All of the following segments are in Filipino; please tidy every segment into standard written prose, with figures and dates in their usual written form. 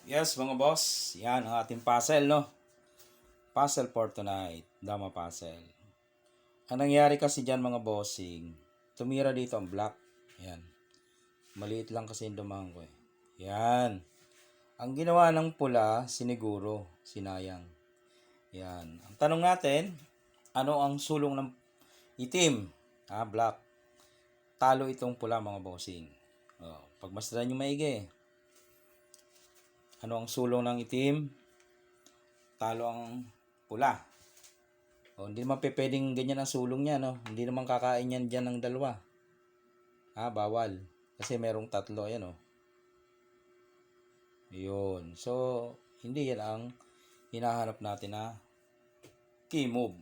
Yes, mga boss. Yan ang ating puzzle, no? Puzzle for tonight. Dama puzzle. Ang nangyari kasi dyan, mga bossing, tumira dito ang black. Yan. Maliit lang kasi yung dumang ko eh. Yan. Ang ginawa ng pula, siniguro. Sinayang. Yan. Ang tanong natin, ano ang sulong ng itim? Black. Talo itong pula, mga bossing. Pagmasdan nyo maigi. Ano ang sulong ng itim? Talo ang pula. Hindi naman pwedeng ganyan ang sulong niya, no? Hindi naman kakain yan dyan ng dalawa. Bawal. Kasi merong tatlo, yan, oh. Yun. So, hindi yan ang hinahanap natin na key move.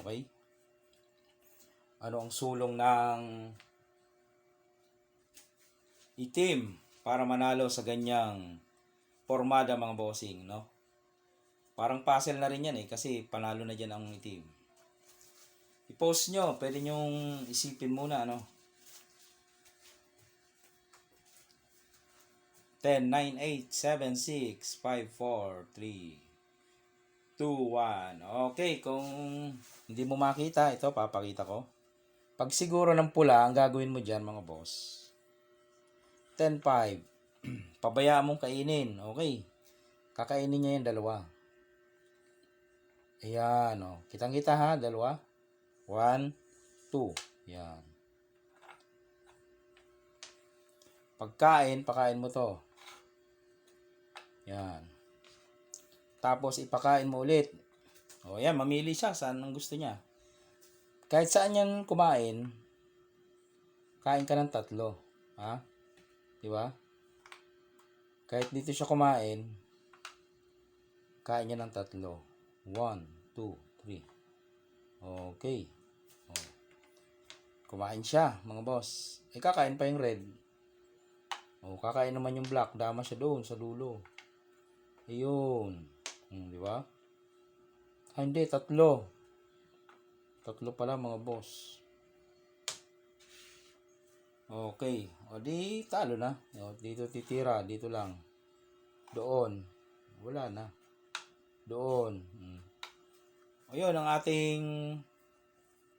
Okay? Ano ang sulong ng itim para manalo sa ganyang formada, mga bossing, no? Parang puzzle na rin yan eh, kasi panalo na dyan ang itim. I-post nyo, pwede nyong isipin muna, ano? 10, 9, 8, 7, 6, 5, 4, 3, 2, 1. Okay, kung hindi mo makita, ito papakita ko. Pag siguro ng pula, ang gagawin mo dyan, mga boss, 10, 5. Pabayaan mong kainin, okay? Kakainin niya yung dalawa. Ayan, oh. Kitang-kita ha, dalawa. 1, 2. Yan. Pagkain, pakain mo to. Yan. Tapos, ipakain mo ulit. Yan, mamili siya saan ang gusto niya. Kahit saan yan kumain, kain ka ng 3. Diba? Kahit dito siya kumain, kain niya ng 3. 1, 2, 3. Okay. Kumain siya, mga boss. Kakain pa yung red. Kakain naman yung black. Dama siya doon sa dulo. Ayun. Di ba? Hindi, 3. 3 pala, mga boss. Okay. Di talo na. Dito titira. Dito lang. Doon. Wala na. Doon. Ayun ang ating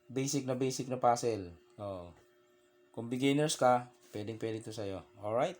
basic na puzzle. Kung beginners ka, pwedeng pwede ito sa'yo. Alright?